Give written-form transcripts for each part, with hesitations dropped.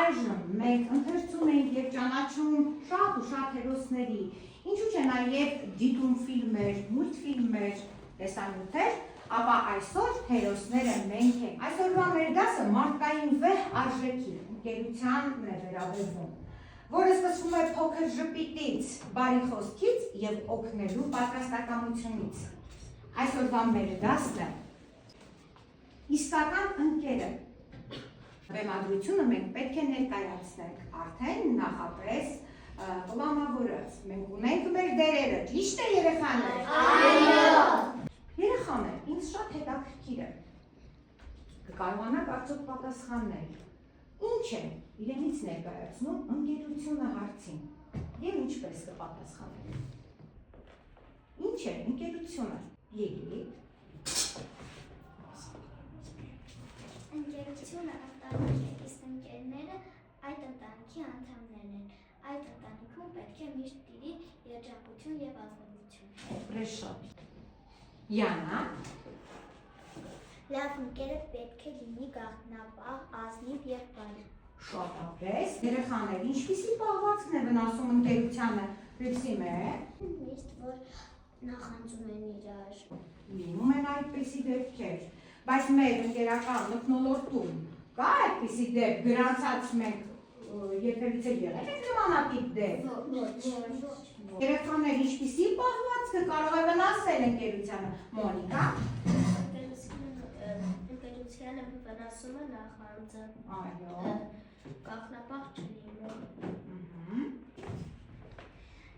այժմ մենք ընթերցում ենք և ճանաչում շատ ու շատ հերոսների, ինչու չէ նաև դիտում ֆիլմեր, մուլտֆիլմեր, տեսանյութեր, ապա այսօր հերոսները մենք ենք։ Այսօրվա մեր դասը մարդկային վեհ արժեքի ընկերությանն է վերաբերվում, որը սկսվում է փոքր ժպիտից, բարի խոսքից և օգնելու պատրաստակամությունից։ Այսօրվա մեր դասն է իսկական ընկերը։ Բեմադրությունը մենք պետք է ներկայացնենք արդեն նախապես պլանավորած։ Մենք ունենք մեր դերերը, ճիշտ է երեխաներ։ Այո։ Երեխաներ, ինձ շատ հետաքրքիր է։ Կկարողանաք արդյոք պատասխանել։ Ինչ է իրենից ներկայացնում ընկերությունը հարցին և ինչպես կպատասխանեք։ Ինչ է ընկերությունը։ Լիլիթ։ Ընկերությունը ընտանիք է, իսկ ընկերները այդ ընտանիքի անդամներն են։ Այդ ընտանիքում պետք է միշտ տիրի երջանկություն և ազնվություն։ Хорошо. Յանա։ Լավ ընկերը պետք է լինի գաղտնապահ, ազնիվ և բարի։ Շատապես։ Երեխաներ, ինչպիսի պահվածքն է վնասում ընկերությանը, Հյուսիմե։ Միշտ որ նախանձում են իրար։ Լինում են այդպիսի դեպքեր, բայց մեր ընկերական մթնոլորտում կա այդպիսի դեպք, գրանցած մենք երբևիցե եղել եք նմանատիպ դեպք։ Երեխաներ, ինչպիսի պահվածքը կարող է վնասել ընկերությանը, Մոնիկա։ Ընկերությանը վնասում է նախանձը։ Այո։ Գաղտնապահ չլինում։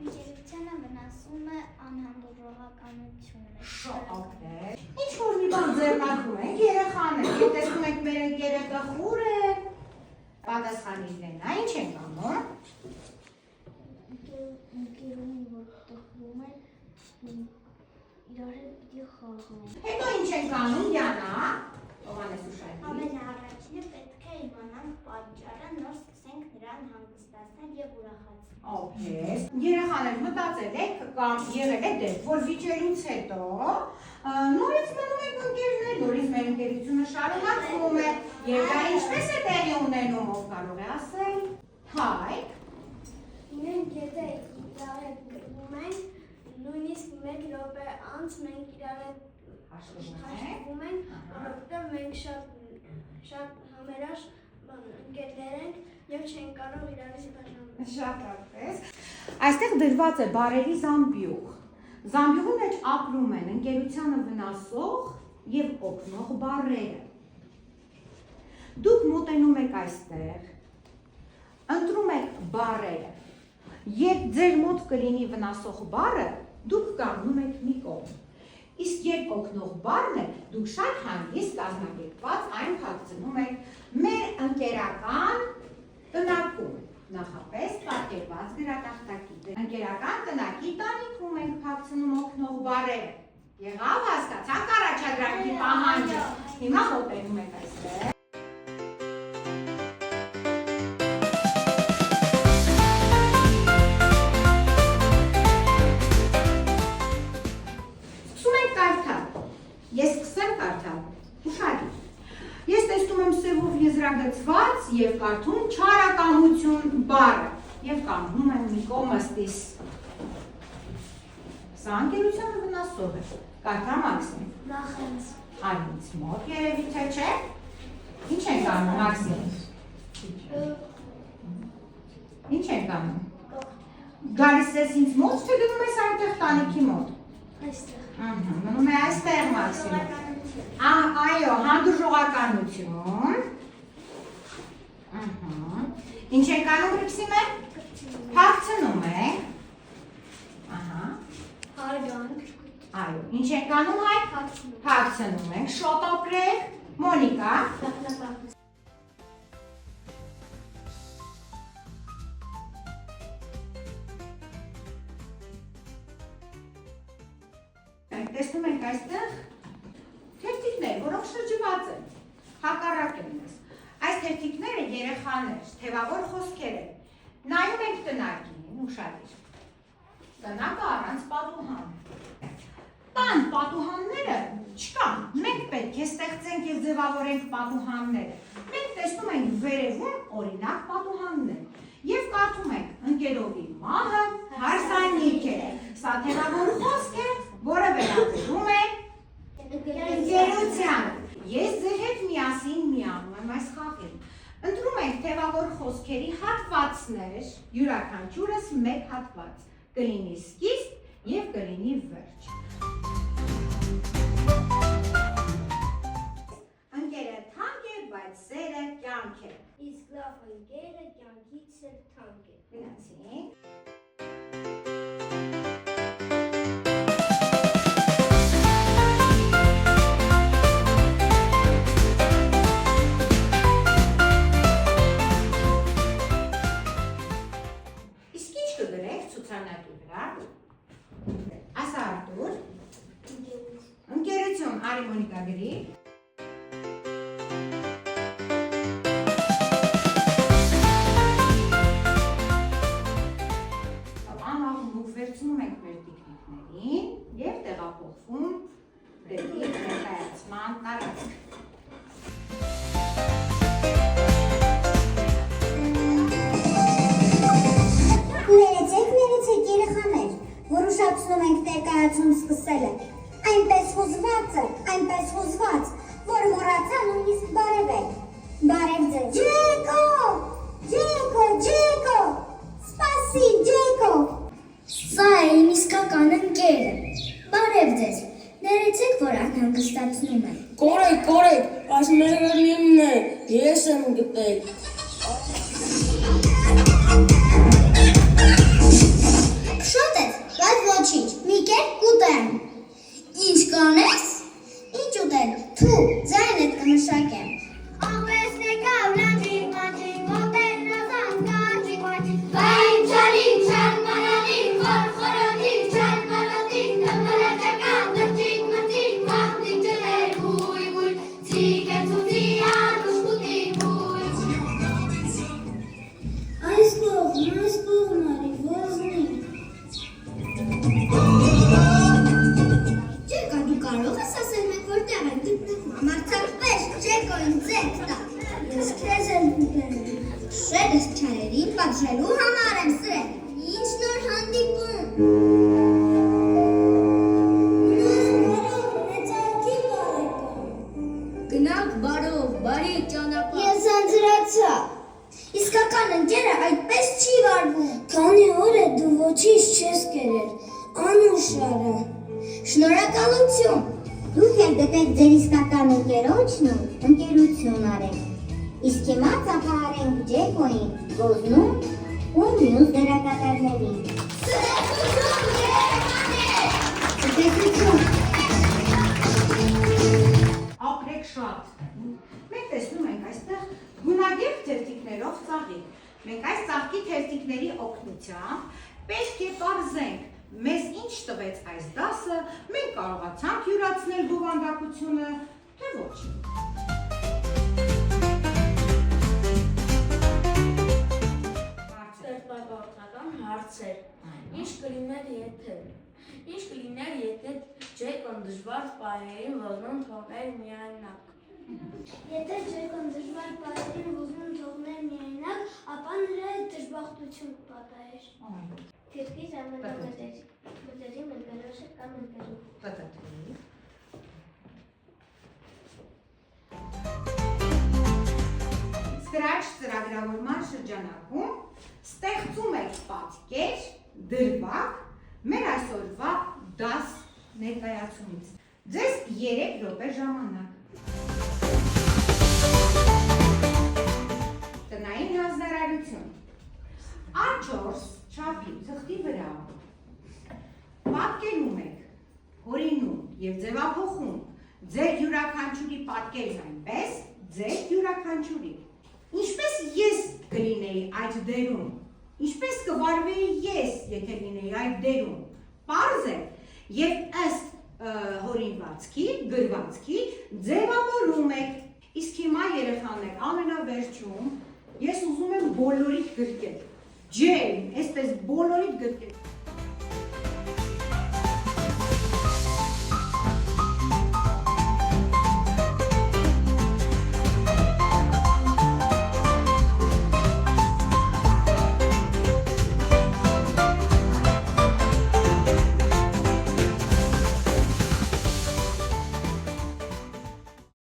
Ընկերությանը վնասում է անհանդուրժողականությունը։ Շատապեր։ Ինչ որ մի բան ձեռնարկում ենք, երեխաներ, և տեսնում ենք մեր ընկերը տխուր է, պատասխանիչներն, ինչ ենք անում։ Ընկերունի որ տխրում են, իրար հետ պիտի խաղան։ Հետո ինչ ենք անում, Յանա, Հովհաննես ու Շայմի։ Ամենաառաջինը պետք է իմանանք պատճառը, նոր սկսենք նրան հանգստացնել և ուրախացնել։ Okay. Երեխաներ մտածել եք կամ եղել է դեպք, որ վիճելուց հետո նորից մնում եք ընկերներ, նորից մեր ընկերությունը շարունակվում է, և դա ինչպես է տեղի ունենում, ով կարող է ասել։ Հայք։ Մենք եթե իրար հետ գրվում ենք, նույնիսկ մեկ րոպե անց մենք իրար հետ հաշտվում ենք, որովհետև մենք շատ համերաշ ընկերներ ենք և չենք կարող իրարից բաժանվել։ Շատապես։ Այստեղ դրված է բարերի զամբյուղ։ Զամբյուղի մեջ ապրում են ընկերությանը վնասող և օգնող բառերը։ Դուք մոտենում եք այստեղ, ընտրում եք բառերը։ Երբ ձեր մոտ կլինի վնասող բառը, դուք կանգնում եք մի կողմ։ Իսկ երբ օգնող բառն է, դուք շատ հանգիստ կազմակերպված այն փակցնում եք մեր ընկերական տնակում, նախապես պատկերված գրատախտակի։ Ընկերական տնակի տանիքում ենք փակցնում օգնող բառերը։ Եղավ, հասկացաք առաջադրանքի պահանջը։ Հիմա մոտենում եք այստեղ։ Սկսում ենք կարդալ։ Ես սկսեմ կարդալ։ Ուշադիր։ Ես տեսնում եմ սևով եզրագծված և կարդում չարակամություն բառը և կանգնում եմ մի կողմստիս։ Սա ընկերությանը վնասող է։ Կարդա Մաքսիմ։ Նախանձ։ Այնից մոտ երևի թե չէ։ Ինչ ենք անում, Մաքսիմ։ Ինչ ենք անում։ Գալիս ես ինձ մոտ, թե գնում ես այնտեղ տանիքի մոտ։ Այստեղ։ Մնում է այստեղ Մաքսիմ։ Այո, հանդուրժողականություն։ Ինչ ենք անում, Հյուսիմե։ Փակցնում ենք։ Հարգանք։ Այո, ինչ ենք անում, Հայկ։ Փակցնում ենք, շոտոպրեք, Մոնիկա։ Գաղտնապահ։ Տեսնում ենք այստեղ թերթիկներ, որոնք շրջված են, հակառակ են մեզ։ Այս թերթիկները երեխաներ, թևավոր խոսքեր են։ Նայում ենք տնակին, ուշադիր։ Տնակը առանց պատուհան։ Տան պատուհանները չկան, մենք պետք է ստեղծենք և ձևավորենք պատուհանները։ Մենք տեսնում ենք վերևում օրինակ սա թևավոր խոսք է, որը վերաբերում է ընկերության։ Ես ձեր հետ միասին միանում եմ այս խաղին։ Ընտրում ենք թևավոր խոսքերի հատվածներ, յուրաքանչյուրս մեկ հատված, կլինի սկիզբ և կլինի վերջ։ Ընկերը թանկ է, բայց սերը կյանք է։ Իսկ լավ ընկերը կյանքից էլ թանկ է։ Գնացինք։ Իսկ ինչ կգրեք ցուցանակի վրա։ Ասա Արտուր, ընկերություն Արի Մոնիկա գրի։ Վերցնում ենք մեր տիկնիկներին և տեղափոխվում դեպի ներկայացման տարածք։ Ներեցեք երեխաներ, որ ուշացնում ենք ներկայացում սկսել է։ Այնպես հուզված, որ մոռացա նույնիսկ բարևել։ Բարև ձեզ։ Ջեյկո, սպասի, Ջեյկո։ Սա է իմ իսկական ընկերը։ Բարև ձեզ։ Ներեցեք, որ անհանգստացնում եմ։ Կորեք, այս Մերլինն է, ես եմ գտել։ Շատ ես, բայց ոչինչ, մի կերպ կուտեմ։ Ինչ կանես։ Ինչ ուտել, թու, ձայնդ կմշակեմ։ Այս կողմ արի, ոզնի։ Ջեկո, դու կարող ես ասել մեկ որտեղ են գտնվում։ Համարձակվես, Ջեկո, ինձ ձեռք տա։ Ես քեզ եմ ուտել։ Շետ ես չարերին պատժելու համար եմ սրել։ Ինչ նոր հանդիպում։ Գնանք բարով, բարի ճանապարհ։ Ես անձրացա։ Իսկական ընկերը այդպես չի վարվում։ Քանի օր է դու ոչինչ չես կերել, անուշարը։ Շնորհակալություն։ Դուք էլ գտեք ձեր իսկական ընկերոջն ու ընկերություն արեք։ Իսկ հիմա ծափահարենք Ջեկոյին, Ոզնուն ու մյուս դերակատարներին։ Ցտեսություն։ Ապրեք շատ։ Մենք տեսնում ենք այստեղ գունագեղ թերթիկներով ծաղիկ։ Մենք այս ծաղկի թերթիկների օգնությամբ պետք է պարզենք, մեզ ինչ տվեց այս դասը, մենք կարողացանք յուրացնել բովանդակությունը, թե ոչ։ Ստեղծագործական հարցեր։ Ինչ կլիներ, եթե Ջեկոն դժվար պահերին Ոզնուն թողներ միայնակ։ Եթե Ջեկոն դժվար պահերին Ոզնուն թողներ միայնակ, ապա նրա հետ դժբախտություն կպատահեր։ Քրկից ամենամտերի մնկերոշը կամ ընկերու։ Scratch ծրագրավորման շրջանակում ստեղծում եք պատկեր, դրվագ մեր այսօրվա դաս ներկայացումից։ Ձեզ 3 րոպե ժամանակ։ Տնային հանձնարարություն։ A4 չափի թղթի վրա պատկերում եք, հորինում և ձևափոխում ձեր յուրաքանչյուրի պատկերն այնպես, ձեր յուրաքանչյուրի։ Ինչպես ես կլինեի այդ դերում, ինչպես կվարվեի ես, եթե լինեի այդ դերում, պարզ է և ըստ հորինվածքի, գրվածքի ձևավորում եք։ Իսկ հիմա երեխաներ, ամենավերջում ես ուզում եմ բոլորիդ գրկել, ջեյն, այսպես բոլորիդ գրկել։